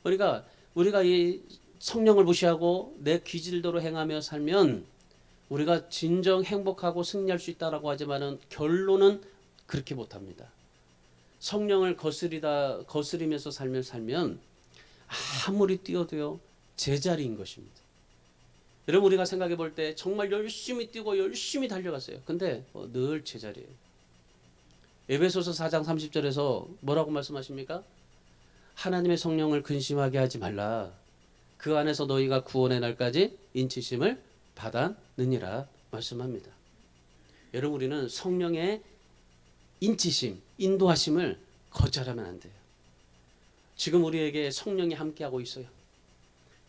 그러니까 우리가 이 성령을 무시하고 내 기질대로 행하며 살면 우리가 진정 행복하고 승리할 수 있다라고 하지만은 결론은 그렇게 못합니다. 성령을 거스리면서 살면 아무리 뛰어도요 제자리인 것입니다. 여러분 우리가 생각해 볼 때 정말 열심히 뛰고 열심히 달려갔어요. 근데 늘 제자리예요. 에베소서 4장 30절에서 뭐라고 말씀하십니까? 하나님의 성령을 근심하게 하지 말라. 그 안에서 너희가 구원의 날까지 인치심을 받았느니라 말씀합니다. 여러분 우리는 성령의 인치심, 인도하심을 거절하면 안 돼요. 지금 우리에게 성령이 함께하고 있어요.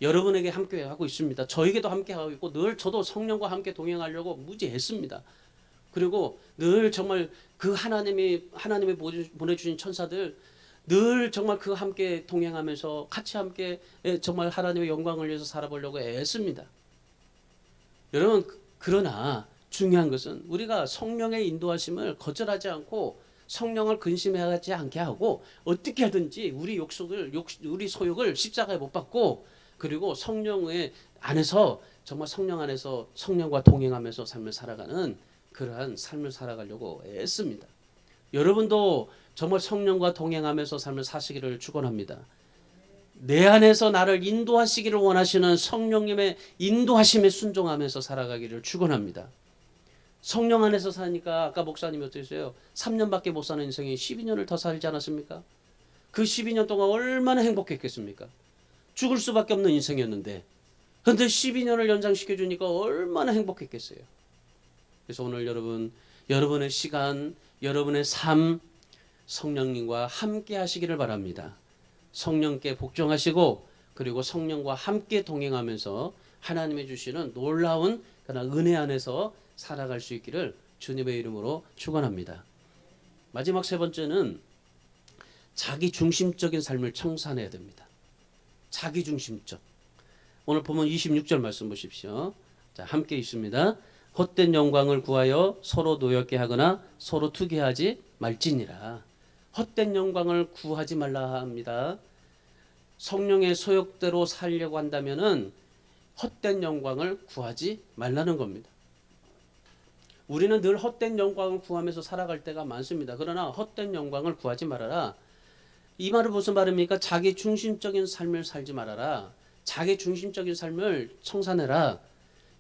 여러분에게 함께하고 있습니다. 저에게도 함께하고 있고 늘 저도 성령과 함께 동행하려고 무지 애씁니다. 그리고 늘 정말 그 하나님이 보내주신 천사들 늘 정말 그 함께 동행하면서 같이 함께 정말 하나님의 영광을 위해서 살아보려고 애씁니다. 여러분 그러나 중요한 것은 우리가 성령의 인도하심을 거절하지 않고 성령을 근심하지 않게 하고 어떻게 하든지 우리 소욕을 십자가에 못 박고 그리고 성령의 안에서 정말 성령 안에서 성령과 동행하면서 삶을 살아가는 그러한 삶을 살아가려고 애씁니다. 여러분도 정말 성령과 동행하면서 삶을 사시기를 축원합니다. 내 안에서 나를 인도하시기를 원하시는 성령님의 인도하심에 순종하면서 살아가기를 축원합니다. 성령 안에서 사니까 아까 목사님이 어떠셨어요? 3년밖에 못 사는 인생이 12년을 더 살지 않았습니까? 그 12년 동안 얼마나 행복했겠습니까? 죽을 수밖에 없는 인생이었는데 그런데 12년을 연장시켜 주니까 얼마나 행복했겠어요. 그래서 오늘 여러분의 시간, 여러분의 삶 성령님과 함께 하시기를 바랍니다. 성령께 복종하시고 그리고 성령과 함께 동행하면서 하나님이 주시는 놀라운 은혜 안에서 살아갈 수 있기를 주님의 이름으로 축원합니다. 마지막 세 번째는 자기 중심적인 삶을 청산해야 됩니다. 자기 중심적. 오늘 보면 26절 말씀 보십시오. 자, 함께 있습니다. 헛된 영광을 구하여 서로 노엽게 하거나 서로 투기하지 말지니라. 헛된 영광을 구하지 말라 합니다. 성령의 소욕대로 살려고 한다면은 헛된 영광을 구하지 말라는 겁니다. 우리는 늘 헛된 영광을 구하면서 살아갈 때가 많습니다. 그러나 헛된 영광을 구하지 말아라. 이 말은 무슨 말입니까? 자기 중심적인 삶을 살지 말아라. 자기 중심적인 삶을 청산해라.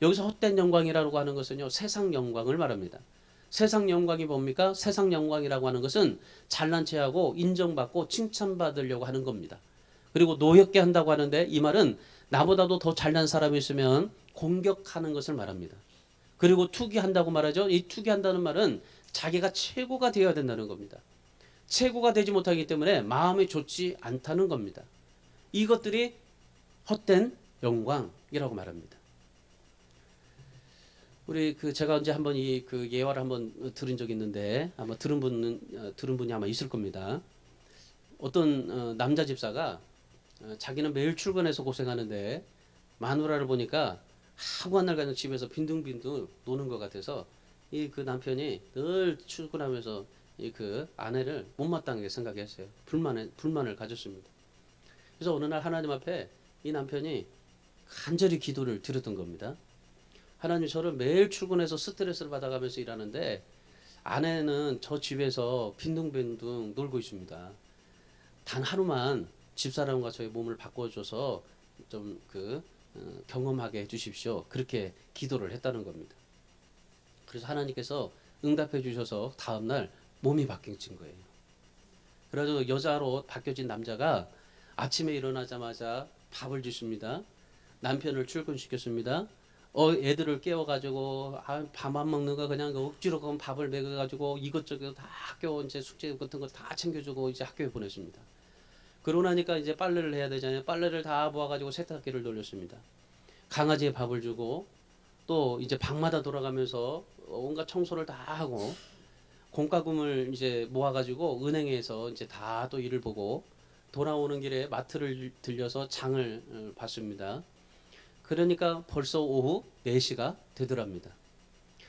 여기서 헛된 영광이라고 하는 것은요, 세상 영광을 말합니다. 세상 영광이 뭡니까? 세상 영광이라고 하는 것은 잘난 체하고 인정받고 칭찬받으려고 하는 겁니다. 그리고 노엽게 한다고 하는데 이 말은 나보다도 더 잘난 사람이 있으면 공격하는 것을 말합니다. 그리고 투기한다고 말하죠. 이 투기한다는 말은 자기가 최고가 되어야 된다는 겁니다. 최고가 되지 못하기 때문에 마음이 좋지 않다는 겁니다. 이것들이 헛된 영광이라고 말합니다. 우리 제가 언제 한번 이 예화를 한번 들은 적이 있는데 아마 들은 분이 아마 있을 겁니다. 어떤 남자 집사가 자기는 매일 출근해서 고생하는데 마누라를 보니까 하루 날 그냥 집에서 빈둥빈둥 노는 것 같아서 이 그 남편이 늘 출근하면서 이 그 아내를 못마땅하게 생각했어요. 불만을 가졌습니다. 그래서 어느 날 하나님 앞에 이 남편이 간절히 기도를 드렸던 겁니다. 하나님, 저를 매일 출근해서 스트레스를 받아가면서 일하는데 아내는 저 집에서 빈둥빈둥 놀고 있습니다. 단 하루만 집사람과 저의 몸을 바꿔줘서 좀 경험하게 해주십시오. 그렇게 기도를 했다는 겁니다. 그래서 하나님께서 응답해 주셔서 다음날 몸이 바뀐 거예요. 그래서 여자로 바뀌어진 남자가 아침에 일어나자마자 밥을 주십니다. 남편을 출근시켰습니다. 애들을 깨워가지고 밥 안 먹는 거 그냥 억지로 밥을 먹여가지고 이것저것 다 학교 이제 숙제 같은 거 다 챙겨주고 이제 학교에 보냈습니다. 그러고 나니까 이제 빨래를 해야 되잖아요. 빨래를 다 모아가지고 세탁기를 돌렸습니다. 강아지에 밥을 주고 또 이제 방마다 돌아가면서 온갖 청소를 다 하고 공과금을 이제 모아가지고 은행에서 이제 다 또 일을 보고 돌아오는 길에 마트를 들려서 장을 봤습니다. 그러니까 벌써 오후 4시가 되더랍니다.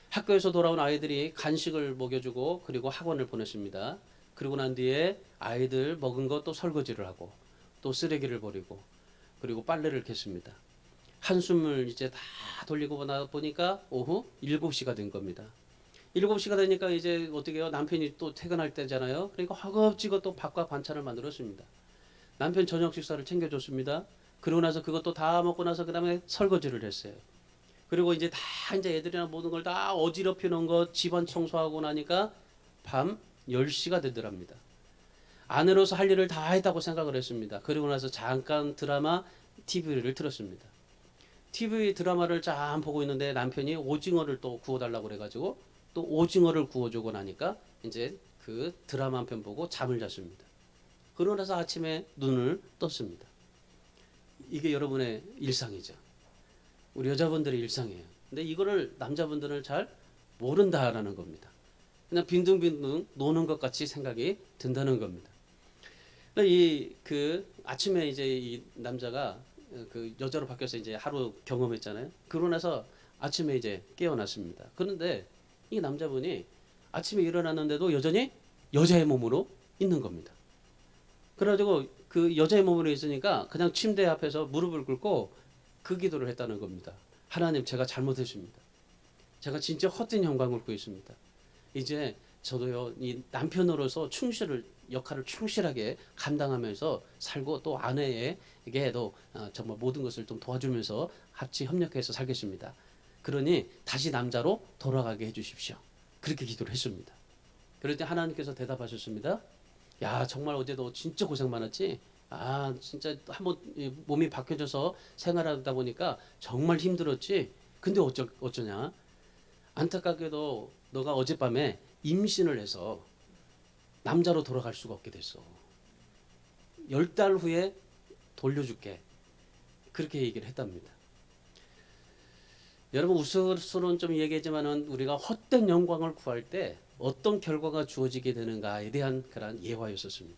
학교에서 돌아온 아이들이 간식을 먹여주고 그리고 학원을 보냈습니다. 그리고 난 뒤에 아이들 먹은 거 또 설거지를 하고 또 쓰레기를 버리고 그리고 빨래를 겠습니다. 한숨을 이제 다 돌리고 보니까 오후 7시가 된 겁니다. 7시가 되니까 이제 어떻게 해요? 남편이 또 퇴근할 때잖아요. 그러니까 허겁지겁 또 밥과 반찬을 만들었습니다. 남편 저녁 식사를 챙겨줬습니다. 그러고 나서 그것도 다 먹고 나서 그 다음에 설거지를 했어요. 그리고 이제 다 이제 애들이나 모든 걸 다 어지럽혀 놓은 거 집안 청소하고 나니까 밤 10시가 되더랍니다. 아내로서 할 일을 다 했다고 생각을 했습니다. 그리고 나서 잠깐 드라마 TV를 틀었습니다. TV 드라마를 쫙 보고 있는데 남편이 오징어를 또 구워달라고 그래가지고 또 오징어를 구워주고 나니까 이제 그 드라마 한 편 보고 잠을 잤습니다. 그러고 나서 아침에 눈을 떴습니다. 이게 여러분의 일상이죠. 우리 여자분들의 일상이에요. 근데 이거를 남자분들은 잘 모른다라는 겁니다. 그냥 빈둥빈둥 노는 것 같이 생각이 든다는 겁니다. 아침에 이제 이 남자가 그 여자로 바뀌어서 이제 하루 경험했잖아요. 그러고 나서 아침에 이제 깨어났습니다. 그런데 이 남자분이 아침에 일어났는데도 여전히 여자의 몸으로 있는 겁니다. 그래가지고 그 여자의 몸으로 있으니까 그냥 침대 앞에서 무릎을 꿇고 그 기도를 했다는 겁니다. 하나님, 제가 잘못했습니다. 제가 진짜 헛된 영광을 꾸고 있습니다. 이제 저도요 이 남편으로서 역할을 충실하게 감당하면서 살고 또 아내에게도 정말 모든 것을 좀 도와주면서 같이 협력해서 살겠습니다. 그러니 다시 남자로 돌아가게 해주십시오. 그렇게 기도를 했습니다. 그럴 때 하나님께서 대답하셨습니다. 야, 정말 어제도 진짜 고생 많았지? 진짜 한번 몸이 바뀌어져서 생활하다 보니까 정말 힘들었지? 근데 어쩌냐? 안타깝게도 너가 어젯밤에 임신을 해서 남자로 돌아갈 수가 없게 됐어. 10달 후에 돌려줄게. 그렇게 얘기를 했답니다. 여러분, 우스갯소리는 좀 얘기하지만은 우리가 헛된 영광을 구할 때 어떤 결과가 주어지게 되는가에 대한 그런 예화였었습니다.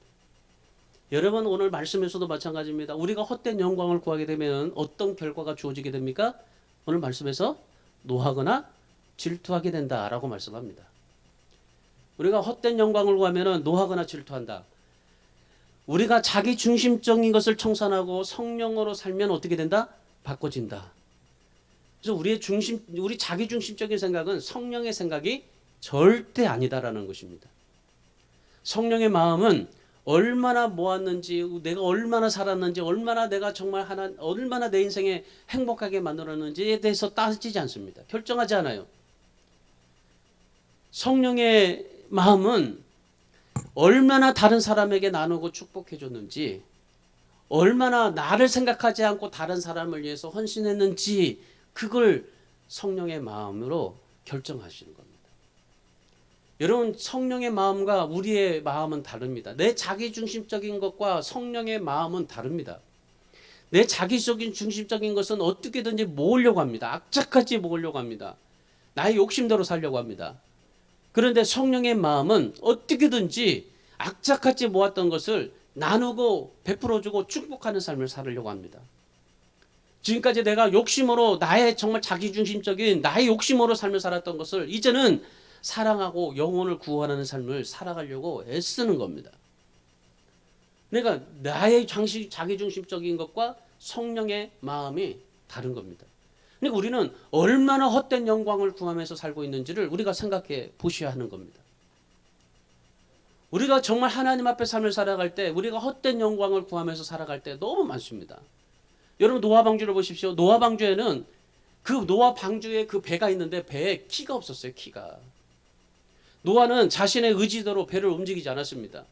여러분, 오늘 말씀에서도 마찬가지입니다. 우리가 헛된 영광을 구하게 되면 어떤 결과가 주어지게 됩니까? 오늘 말씀에서 노하거나 질투하게 된다라고 말씀합니다. 우리가 헛된 영광을 구하면 노하거나 질투한다. 우리가 자기 중심적인 것을 청산하고 성령으로 살면 어떻게 된다? 바꿔진다. 그래서 우리 자기 중심적인 생각은 성령의 생각이 절대 아니다라는 것입니다. 성령의 마음은 얼마나 모았는지, 내가 얼마나 살았는지, 얼마나 내가 정말 얼마나 내 인생에 행복하게 만들었는지에 대해서 따지지 않습니다. 결정하지 않아요. 성령의 마음은 얼마나 다른 사람에게 나누고 축복해 줬는지, 얼마나 나를 생각하지 않고 다른 사람을 위해서 헌신했는지, 그걸 성령의 마음으로 결정하시는 겁니다. 여러분, 성령의 마음과 우리의 마음은 다릅니다. 내 자기중심적인 것과 성령의 마음은 다릅니다. 내 자기적인 중심적인 것은 어떻게든지 모으려고 합니다. 악착같이 모으려고 합니다. 나의 욕심대로 살려고 합니다. 그런데 성령의 마음은 어떻게든지 악착같이 모았던 것을 나누고 베풀어주고 축복하는 삶을 살으려고 합니다. 지금까지 내가 욕심으로 나의 정말 자기중심적인 나의 욕심으로 삶을 살았던 것을 이제는 사랑하고 영혼을 구원하는 삶을 살아가려고 애쓰는 겁니다. 그러니까 나의 자기중심적인 것과 성령의 마음이 다른 겁니다. 그러니까 우리는 얼마나 헛된 영광을 구하면서 살고 있는지를 우리가 생각해 보셔야 하는 겁니다. 우리가 정말 하나님 앞에 삶을 살아갈 때 우리가 헛된 영광을 구하면서 살아갈 때 너무 많습니다. 여러분 노아 방주를 보십시오. 노아 방주에는 그 노아 방주에 그 배가 있는데 배에 키가 없었어요. 키가. 노아는 자신의 의지대로 배를 움직이지 않았습니다.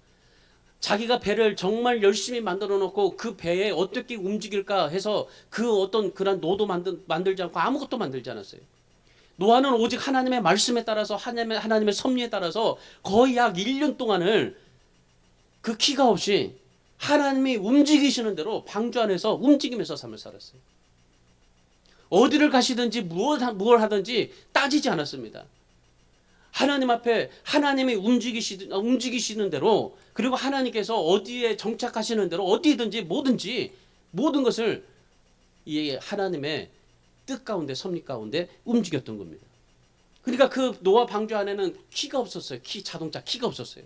자기가 배를 정말 열심히 만들어 놓고 그 배에 어떻게 움직일까 해서 그 어떤 그런 노도 만들지 않고 아무것도 만들지 않았어요. 노아는 오직 하나님의 말씀에 따라서 하나님의 섭리에 따라서 거의 약 1년 동안을 그 키가 없이 하나님이 움직이시는 대로 방주 안에서 움직이면서 삶을 살았어요. 어디를 가시든지 무엇 하든지 따지지 않았습니다. 하나님 앞에 하나님이 움직이시는 대로 그리고 하나님께서 어디에 정착하시는 대로 어디든지 뭐든지 모든 것을 이 하나님의 뜻 가운데 섭리 가운데 움직였던 겁니다. 그러니까 그 노아 방주 안에는 키가 없었어요. 자동차 키가 없었어요.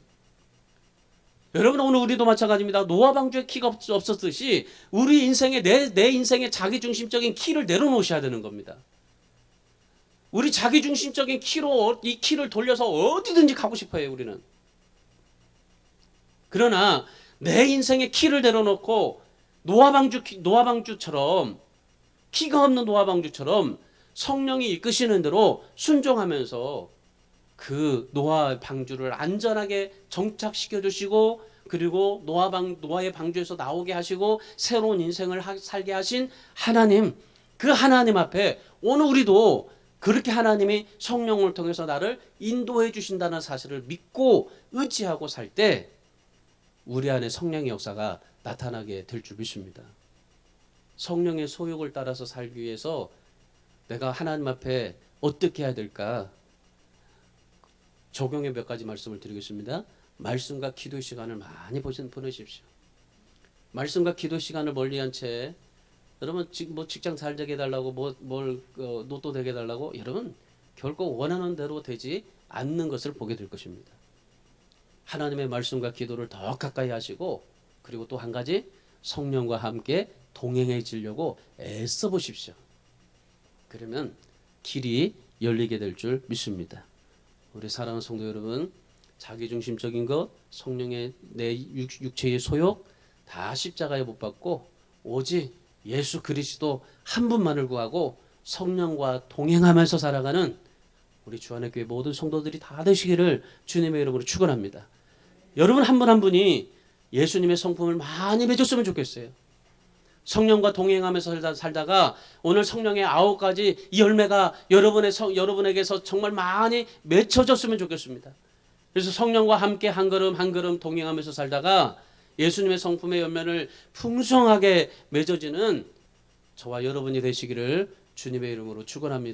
여러분 오늘 우리도 마찬가지입니다. 노아 방주에 키가 없었듯이 우리 인생에 내 인생의 자기중심적인 키를 내려놓으셔야 되는 겁니다. 우리 자기중심적인 키로 이 키를 돌려서 어디든지 가고 싶어요. 우리는. 그러나 내 인생의 키를 내려놓고 노아방주처럼 키가 없는 노아방주처럼 성령이 이끄시는 대로 순종하면서 그 노아 방주를 안전하게 정착시켜 주시고 그리고 노아의 방주에서 나오게 하시고 새로운 인생을 살게 하신 하나님, 그 하나님 앞에 오늘 우리도 그렇게 하나님이 성령을 통해서 나를 인도해 주신다는 사실을 믿고 의지하고 살 때 우리 안에 성령의 역사가 나타나게 될 줄 믿습니다. 성령의 소욕을 따라서 살기 위해서 내가 하나님 앞에 어떻게 해야 될까? 적용의 몇 가지 말씀을 드리겠습니다. 말씀과 기도 시간을 많이 보내십시오. 말씀과 기도 시간을 멀리한 채 여러분 뭐 직장 잘 되게 해달라고 로또 되게 해달라고 여러분 결코 원하는 대로 되지 않는 것을 보게 될 것입니다. 하나님의 말씀과 기도를 더 가까이 하시고 그리고 또 한 가지 성령과 함께 동행해지려고 애써 보십시오. 그러면 길이 열리게 될 줄 믿습니다. 우리 사랑하는 성도 여러분, 자기중심적인 것, 성령의 내 육체의 소욕 다 십자가에 못 박고 오직 예수 그리스도 한 분만을 구하고 성령과 동행하면서 살아가는 우리 주안의 교회 모든 성도들이 다 되시기를 주님의 이름으로 축원합니다. 여러분 한 분 한 분이 예수님의 성품을 많이 맺었으면 좋겠어요. 성령과 동행하면서 살다가 오늘 성령의 9가지 이 열매가 여러분에게서 정말 많이 맺혀졌으면 좋겠습니다. 그래서 성령과 함께 한 걸음 한 걸음 동행하면서 살다가 예수님의 성품의 열매를 풍성하게 맺어지는 저와 여러분이 되시기를 주님의 이름으로 축원합니다.